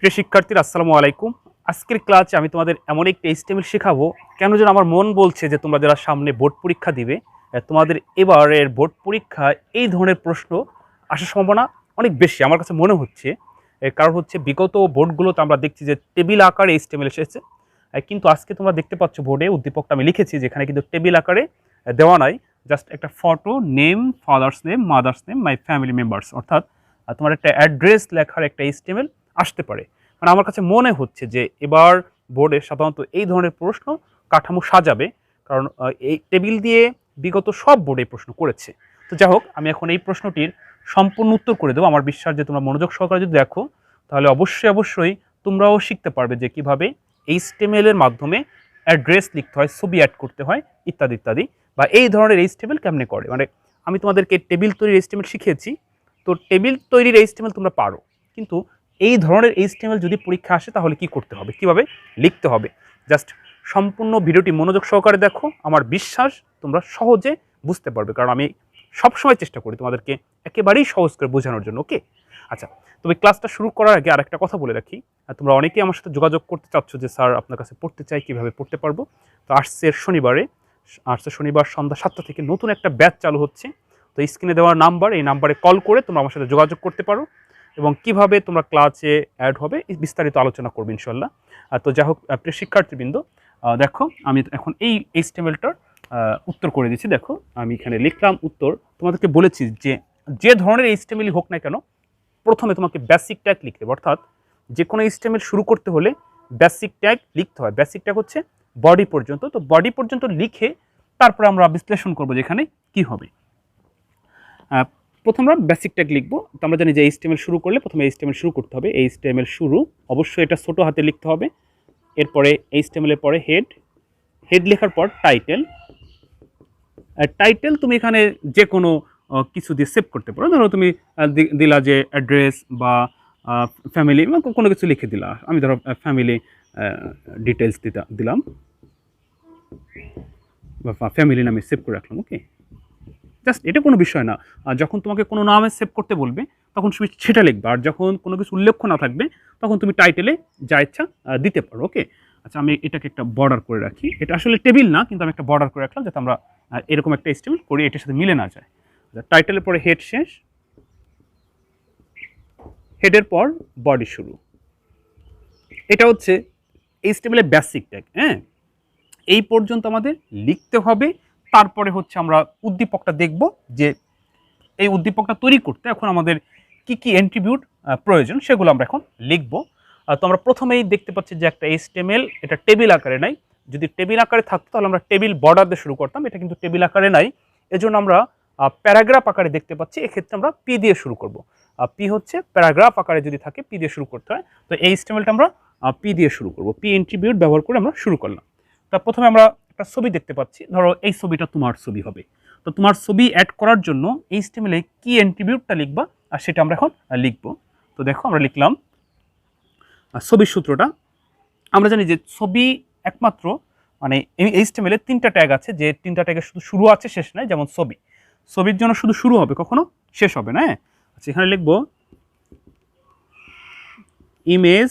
প্রিয় শিক্ষার্থীরা আসসালামু আলাইকুম। আজকের ক্লাসে আমি তোমাদের এমন একটা HTML শেখাবো, কেন যেন আমার মন বলছে যে তোমরা যারা সামনে বোর্ড পরীক্ষা দিবে, তোমাদের এবারের বোর্ড পরীক্ষায় এই ধরনের প্রশ্ন আসার সম্ভাবনা অনেক বেশি আমার কাছে মনে হচ্ছে। কারণ হচ্ছে বিগত বোর্ডগুলোতে আমরা দেখছি যে টেবিল আকারে HTML এসেছে, কিন্তু আজকে তোমরা দেখতে পাচ্ছ বোর্ডে উদ্দীপকটা আমি লিখেছি যেখানে কিন্তু টেবিল আকারে দেওয়া নাই, জাস্ট একটা photo, name, father's name, mother's name, my family members, অর্থাৎ তোমার একটা অ্যাড্রেস লেখার একটা HTML আসতে পারে। মানে আমার কাছে মনে হচ্ছে যে এবার বোর্ডে সাধারণত এই ধরনের প্রশ্ন কাঠামো সাজাবে, কারণ এই টেবিল দিয়ে বিগত সব বোর্ডে প্রশ্ন করেছে। তো যাই হোক, আমি এখন এই প্রশ্নটির সম্পূর্ণ উত্তর করে দেবো। আমার বিশ্বাস যে তোমরা মনোযোগ সহকারে যদি দেখো তাহলে অবশ্যই তোমরাও শিখতে পারবে যে কিভাবে HTML এর মাধ্যমে অ্যাড্রেস লিখতে হয়, ছবি অ্যাড করতে হয়, ইত্যাদি ইত্যাদি, বা এই ধরনের HTML কেমনে করে। মানে আমি তোমাদেরকে টেবিল তৈরির HTML শিখিয়েছি, তো টেবিল তৈরির HTML তোমরা পারো, কিন্তু এই ধরনের HTML যদি পরীক্ষা আসে তাহলে কি করতে হবে, কিভাবে লিখতে হবে, জাস্ট সম্পূর্ণ ভিডিওটি মনোযোগ সহকারে দেখো। আমার বিশ্বাস তোমরা সহজে বুঝতে পারবে, কারণ আমি সবসময় চেষ্টা করি তোমাদেরকে একেবারেই সহজ করে বোঝানোর জন্য। ওকে, আচ্ছা, তবে ক্লাসটা শুরু করার আগে আরেকটা কথা বলে রাখি। তোমরা অনেকেই আমার সাথে যোগাযোগ করতে চাচ্ছ যে স্যার আপনার কাছে পড়তে চাই, কীভাবে পড়তে পারবো। তো আজকের শনিবার সন্ধ্যা 7টা থেকে নতুন একটা ব্যাচ চালু হচ্ছে। তো স্ক্রিনে দেওয়া নাম্বার, এই নাম্বারে কল করে তোমরা আমার সাথে যোগাযোগ করতে পারো, এবং কিভাবে তোমরা ক্লাসে অ্যাড হবে বিস্তারিত আলোচনা করবে ইনশাল্লাহ। তো যাই হোক, প্রিয় শিক্ষার্থীবৃন্দ, দেখো আমি এখন এই HTMLটার উত্তর করে দিচ্ছি। দেখো আমি এখানে লিখলাম উত্তর। তোমাদেরকে বলেছি যে যে ধরনের HTML হোক না কেন, প্রথমে তোমাকে বেসিক ট্যাগ লিখতে হবে, অর্থাৎ যে কোনো HTML শুরু করতে হলে বেসিক ট্যাগ লিখতে হয়। বেসিক ট্যাগ হচ্ছে বডি পর্যন্ত, তো বডি পর্যন্ত লিখে তারপরে আমরা বিশ্লেষণ করবো যেখানে কি হবে। প্রথমে আমরা বেসিক ট্যাগ লিখবো। তো আমরা জানি যে HTML শুরু করলে প্রথমে HTML শুরু করতে হবে। HTML শুরু অবশ্যই এটা ছোটো হাতে লিখতে হবে। এরপরে HTML এর পরে হেড লেখার পর টাইটেল তুমি এখানে যে কোনো কিছু দিয়ে সেভ করতে পারো। ধরো তুমি দিলা যে অ্যাড্রেস বা ফ্যামিলি, কোনো কিছু লিখে দিলা। আমি ধরো ফ্যামিলি ডিটেলস দিলাম, বা ফ্যামিলি নামে সেভ করে রাখলাম। ওকে, জাস্ট এটা কোনো বিষয় না। যখন তোমাকে কোনো নামে সেভ করতে বলবে তখন তুমি সেটা লিখবে, আর যখন কোনো কিছু উল্লেখ না থাকবে তখন তুমি টাইটেলে যা ইচ্ছা দিতে পারো। ওকে, আচ্ছা, আমি এটাকে একটা বর্ডার করে রাখি। এটা আসলে টেবিল না, কিন্তু আমি একটা বর্ডার করে রাখলাম যাতে আমরা এরকম একটা HTML করি এটার সাথে মিলে না যায়। টাইটেলের পরে হেড শেষ, হেডের পর বডি শুরু। এটা হচ্ছে HTML এর বেসিক ট্যাগ। হ্যাঁ, এই পর্যন্ত আমাদের লিখতে হবে। তারপরে হচ্ছে আমরা উদ্দীপকটা দেখব যে এই উদ্দীপকটা তৈরি করতে এখন আমাদের কি কি অ্যাট্রিবিউট প্রয়োজন, সেগুলো আমরা এখন লিখব। তো আমরা প্রথমেই দেখতে পাচ্ছি যে একটা HTML, এটা টেবিল আকারে নাই। যদি টেবিল আকারে থাকতো তাহলে আমরা টেবিল বর্ডার দিয়ে শুরু করতাম, এটা কিন্তু টেবিল আকারে নাই, এজন্য আমরা প্যারাগ্রাফ আকারে দেখতে পাচ্ছি। এক্ষেত্রে আমরা পি দিয়ে শুরু করব। পি হচ্ছে প্যারাগ্রাফ আকারে যদি থাকে পি দিয়ে শুরু করতে হয়। তো এই HTMLটা আমরা পি দিয়ে শুরু করব। পি অ্যাট্রিবিউট ব্যবহার করে আমরা শুরু করলাম। তা প্রথমে আমরা একটা ছবি দেখতে পাচ্ছি, ধরো এই ছবিটা তোমার ছবি হবে। তো তোমার ছবি অ্যাড করার জন্য HTML এ কি অ্যাট্রিবিউটটা লিখবা আর সেটা আমরা এখন লিখব। তো দেখো আমরা লিখলাম ছবির সূত্রটা। আমরা জানি যে ছবি একমাত্র মানে HTML এর 3টা ট্যাগ আছে, যে 3টা ট্যাগের শুধু শুরু আছে, শেষ নাই। যেমন ছবির জন্য শুধু শুরু হবে, কখনো শেষ হবে না। আচ্ছা, এখানে লিখবো image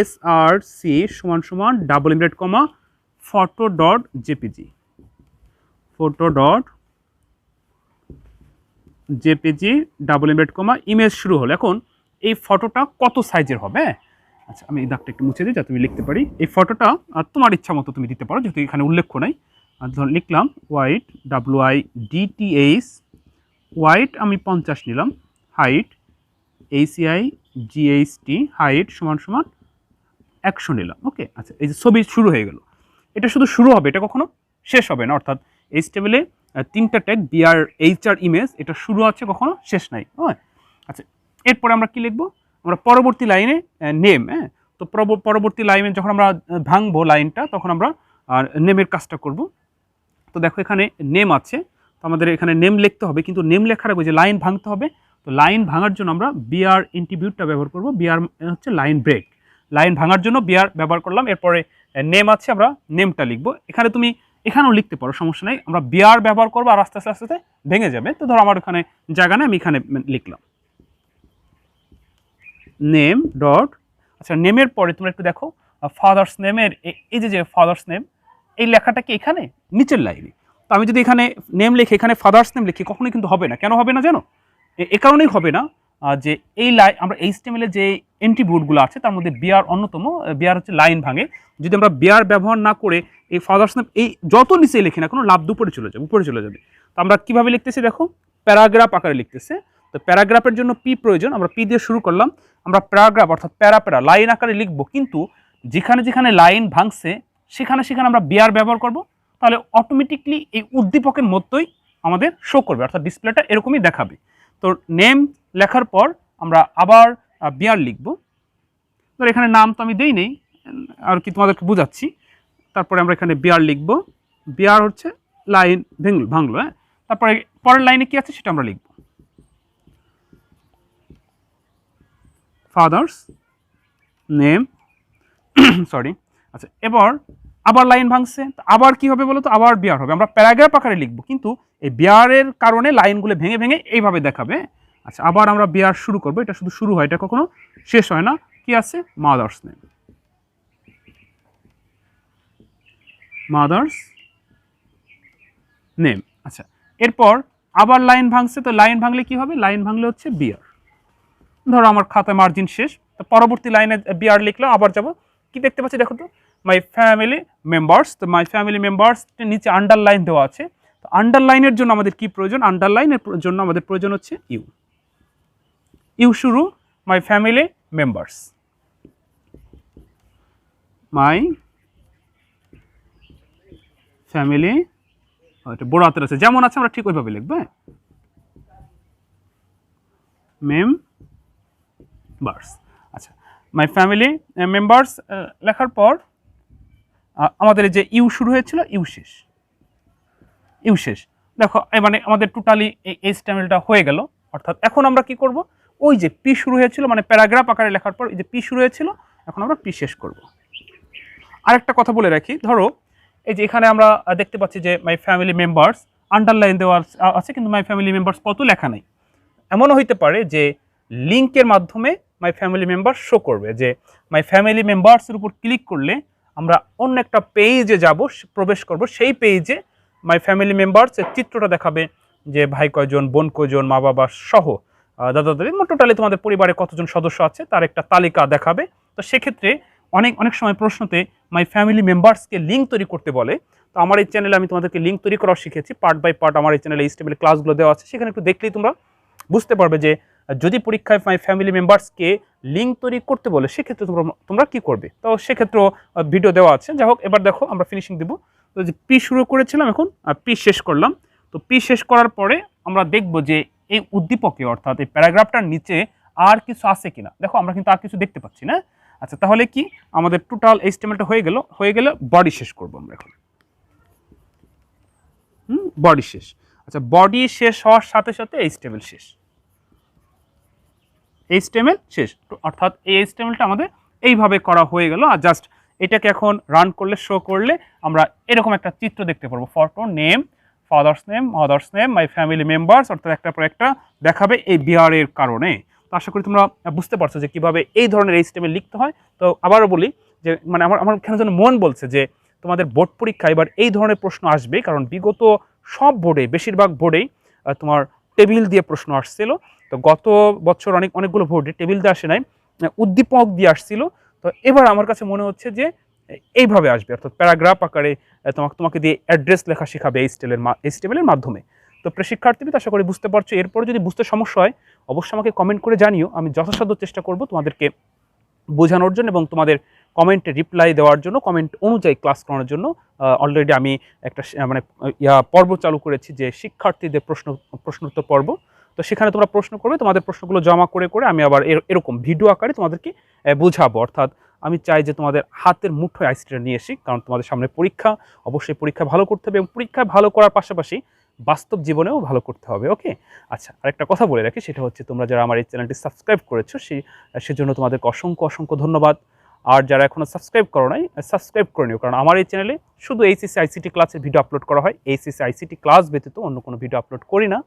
SRC = double inverted comma photo dot JPG, double inverted comma image শুরু হলো। এখন এই ফটোটা কত সাইজের হবে? আচ্ছা, আমি এই দাগটা একটু মুছে দিই যাতে আমি লিখতে পারি। এই ফটোটা তোমার ইচ্ছা মতো তুমি দিতে পারো, যেহেতু এখানে উল্লেখ নাই। ধর লিখলাম হোয়াইট, WIDTH, হোয়াইট আমি 50 নিলাম, হাইট HEIGHT, হাইট = 100 নিলাম। ওকে, আচ্ছা, এই যে ছবি শুরু হয়ে গেল। এটা শুধু শুরু হবে, এটা কখনো শেষ হবে না। অর্থাৎ HTML এ 3টা ট্যাগ BR HR ইমেজ, এটা শুরু আছে, কখনো শেষ নাই। হ্যাঁ, আচ্ছা, এরপরে আমরা কি লিখবো? আমরা পরবর্তী লাইনে নেম। হ্যাঁ, তো পরবর্তী লাইনে যখন আমরা ভাঙবো লাইনটা তখন আমরা নেমের কাজটা করব। তো দেখো এখানে নেম আছে, তো আমাদের এখানে নেম লিখতে হবে, কিন্তু নেম লেখার আগে যে লাইন ভাঙতে হবে। তো লাইন ভাঙার জন্য আমরা BR অ্যাট্রিবিউটটা ব্যবহার করব। BR হচ্ছে লাইন ব্রেক, লাইন ভাঙার জন্য BR ব্যবহার করলাম। এরপরে নেম আছে, আমরা নেমটা লিখবো। এখানে তুমি এখানেও লিখতে পারো, সমস্যা নেই। আমরা BR ব্যবহার করবো আর আস্তে আস্তে ভেঙে যাবে। তো ধরো আমার এখানে জায়গা নেই, আমি এখানে লিখলাম নেম ডট আচ্ছা, নেমের পরে তোমরা একটু দেখো ফাদার্স নেমের এই যে ফাদার্স নেম, এই লেখাটা কি এখানে নিচের লাইনে। তো আমি যদি এখানে নেম লিখে এখানে ফাদার্স নেম লিখি কখনোই কিন্তু হবে না। কেন হবে না জানো? এ কারণেই হবে না যে এই লাইন আমরা HTML এর যে এন্ট্রিবিউটগুলো আছে তার মধ্যে বিআর অন্যতম। বিআর হচ্ছে লাইন ভাঙে। যদি আমরা বিআর ব্যবহার না করে এই ফাদার্স নেম এই যত নিচে লিখি না কোনো লাভ উপরে চলে যাবে, উপরে চলে যাবে। তো আমরা কিভাবে লিখতেছি দেখো, প্যারাগ্রাফ আকারে লিখতেছে। তো প্যারাগ্রাফের জন্য পি প্রয়োজন, আমরা পি দিয়ে শুরু করলাম। আমরা প্যারাগ্রাফ অর্থাৎ প্যারা লাইন আকারে লিখবো, কিন্তু যেখানে যেখানে লাইন ভাঙছে সেখানে সেখানে আমরা বিআর ব্যবহার করব। তাহলে অটোমেটিকলি এই উদ্দীপকের মতোই আমাদের শো করবে, অর্থাৎ ডিসপ্লেটা এরকমই দেখাবে। তো নেম লেখার পর আমরা আবার বিআর লিখব। ধর এখানে নাম তো আমি দেই নেই, আর কি তোমাদেরকে বোঝাচ্ছি। তারপরে আমরা এখানে বিআর লিখব। বিআর হচ্ছে লাইন ভাঙলো, হ্যাঁ। তারপরে পরের লাইনে কি আছে সেটা আমরা লিখব, ফাদার্স নেম সরি। আচ্ছা, এবার আবার লাইন ভাঙছে, আবার কি হবে বলো তো, আবার বিআর হবে। আমরা প্যারাগ্রাফ আকারে লিখব, কিন্তু এই বিআরের কারণে লাইনগুলো ভেঙে ভেঙে এইভাবে দেখাবে। আচ্ছা, আবার আমরা বিআর শুরু করব। এটা শুধু শুরু হয়, এটা কখনো শেষ হয় না। কি আছে, মাদার্স নেম, মাদার্স নেম। আচ্ছা, এরপর আবার লাইন ভাঙছে, তো লাইন ভাঙলে কি হবে, লাইন ভাঙলে হচ্ছে বিআর। ধরো আমার খাতায় মার্জিন শেষ, তো পরবর্তী লাইনে বিআর লিখলাম, আবার যাব। কি দেখতে পাচ্ছি দেখো তো, মাই ফ্যামিলি মেম্বার্স। তো মাই ফ্যামিলি মেম্বার্স নিচে আন্ডারলাইন দেওয়া আছে। তো আন্ডারলাইনের জন্য আমাদের কি প্রয়োজন, আন্ডারলাইনের জন্য আমাদের প্রয়োজন হচ্ছে ইউ। ইউ শুরু, my family members, my family, এটা বড় হাতের আছে যেমন আছে আমরা ঠিক ওইভাবে লিখবো, হ্যাঁ। মেম্বার্স। আচ্ছা, মাই ফ্যামিলি মেম্বার্স লেখার পর আমাদের যে ইউ শুরু হয়েছিল ইউ শেষ, ইউ শেষ। দেখো মানে আমাদের টোটালি এই HTML-টা হয়ে গেল। অর্থাৎ এখন আমরা কি করব, ওই যে পি শুরু হয়েছিল মানে প্যারাগ্রাফ আকারে লেখার পর এই যে পি শুরু হয়েছিল, এখন আমরা পি শেষ করব। আরেকটা কথা বলে রাখি, ধরো এই যে এখানে আমরা দেখতে পাচ্ছি যে মাই ফ্যামিলি মেম্বার্স আন্ডারলাইন দেওয়া আছে, কিন্তু মাই ফ্যামিলি মেম্বার্স কত লেখা নেই। এমনও হইতে পারে যে লিঙ্কের মাধ্যমে মাই ফ্যামিলি মেম্বার্স শো করবে, যে মাই ফ্যামিলি মেম্বার্সের উপর ক্লিক করলে আমরা অন্য একটা পেজে যাব, প্রবেশ করব। সেই পেজে মাই ফ্যামিলি মেম্বার্সের চিত্রটা দেখাবে, যে ভাই কয়জন, বোন কয়জন, মা বাবা সহ, দাদা দাদি, টোটালি তোমাদের পরিবারে কতজন সদস্য আছে তার একটা তালিকা দেখাবে। তো সেক্ষেত্রে অনেক সময় প্রশ্নতে মাই ফ্যামিলি মেম্বার্সকে লিঙ্ক তৈরি করতে বলে। তো আমার এই চ্যানেলে আমি তোমাদেরকে লিঙ্ক তৈরি করা শিখেছি, পার্ট বাই পার্ট আমার এই চ্যানেলে HTML ক্লাসগুলো দেওয়া আছে, সেখানে একটু দেখলেই তোমরা বুঝতে পারবে যে যদি পরীক্ষায় মাই ফ্যামিলি মেম্বার্সকে লিঙ্ক তৈরি করতে বলে সেক্ষেত্রে তোমরা কি করবে। তো সেক্ষেত্রেও ভিডিও দেওয়া আছে। যাই হোক, এবার দেখো আমরা ফিনিশিং দেবো। তো যে পি শুরু করেছিলাম, এখন পি শেষ করলাম। তো পি শেষ করার পরে আমরা দেখব যে এই উদ্দীপকে অর্থাৎ এই প্যারাগ্রাফটার নিচে আর কিছু আছে কিনা। দেখো আমরা কিন্তু আর কিছু দেখতে পাচ্ছি না। আচ্ছা, তাহলে কি আমাদের টোটাল HTML-টা হয়ে গেলে বডি শেষ করবো আমরা এখন। বডি শেষ। আচ্ছা, বডি শেষ হওয়ার সাথে সাথে HTML শেষ, HTML শেষ। অর্থাৎ এই HTML-টা আমাদের এইভাবে করা হয়ে গেল। আর জাস্ট এটাকে এখন রান করলে, শো করলে আমরা এরকম একটা চিত্র দেখতে পারবো, photo, name, father's name, mother's name, my family members, অর্থাৎ একটার পর একটা দেখাবে এই বিআরের কারণে। তো আশা করি তোমরা বুঝতে পারছো যে কীভাবে এই ধরনের HTML লিখতে হয়। তো আবারও বলি যে মানে আমার কেন যেন মন বলছে যে তোমাদের বোর্ড পরীক্ষা এবার এই ধরনের প্রশ্ন আসবে, কারণ বিগত সব বোর্ডে, বেশিরভাগ বোর্ডেই তোমার টেবিল দিয়ে প্রশ্ন আসছিল। তো গত বছর অনেকগুলো বোর্ডে টেবিল দিয়ে আসে নাই, উদ্দীপক দিয়ে আসছিল। তো এবার আমার কাছে মনে হচ্ছে যে এইভাবে আসবে, অর্থাৎ প্যারাগ্রাফ আকারে তোমাকে দিয়ে অ্যাড্রেস লেখা শেখাবে HTML-এর মাধ্যমে। তো শিক্ষার্থীদের আশা করি বুঝতে পারছো। এরপরে যদি বুঝতে সমস্যা হয় অবশ্যই আমাকে কমেন্ট করে জানিও, আমি যথাসাধ্য চেষ্টা করব তোমাদেরকে বোঝানোর জন্য এবং তোমাদের কমেন্টে রিপ্লাই দেওয়ার জন্য, কমেন্ট অনুযায়ী ক্লাস করানোর জন্য। অলরেডি আমি একটা মানে পর্ব চালু করেছি যে শিক্ষার্থীদের প্রশ্নোত্তর পর্ব। তো সেখানে তোমরা প্রশ্ন করবে, তোমাদের প্রশ্নগুলো জমা করে আমি আবার এরকম ভিডিও আকারে তোমাদেরকে বোঝাবো। অর্থাৎ আমি চাই যে তোমাদের হাতের মুঠোয় আইসিটিটা নিয়ে আসি, কারণ তোমাদের সামনে পরীক্ষা, অবশ্যই পরীক্ষা ভালো করতে হবে এবং পরীক্ষায় ভালো করার পাশাপাশি বাস্তব জীবনেও ভালো করতে হবে। ওকে, আচ্ছা, আরেকটা কথা বলে রাখি, সেটা হচ্ছে তোমরা যারা আমার এই চ্যানেলটি সাবস্ক্রাইব করেছো সেজন্য তোমাদেরকে অসংখ্য ধন্যবাদ। আর যারা এখনও সাবস্ক্রাইব করো নাই, সাবস্ক্রাইব করে নিও, কারণ আমার এই চ্যানেলে শুধু HSC ICT ক্লাসের ভিডিও আপলোড করা হয়। HSC ICT ক্লাস ব্যতীত অন্য কোনো ভিডিও আপলোড করি না।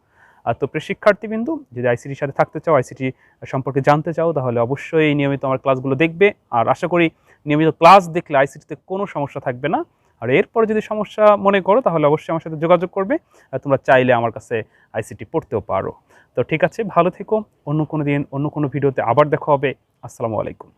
তো প্রিয় শিক্ষার্থীবৃন্দু, যদি আইসিটির সাথে থাকতে চাও, আইসিটি সম্পর্কে জানতে চাও, তাহলে অবশ্যই নিয়মিত আমার ক্লাসগুলো দেখবে। আর আশা করি নিয়মিত ক্লাস দেখলে আইসিটিতে কোনো সমস্যা থাকবে না। আর এরপরে যদি সমস্যা মনে করো তাহলে অবশ্যই আমার সাথে যোগাযোগ করবে। তোমরা চাইলে আমার কাছে আইসিটি পড়তেও পারো। তো ঠিক আছে, ভালো থেকো। অন্য কোনো দিন অন্য কোনো ভিডিওতে আবার দেখা হবে। আসসালামু আলাইকুম।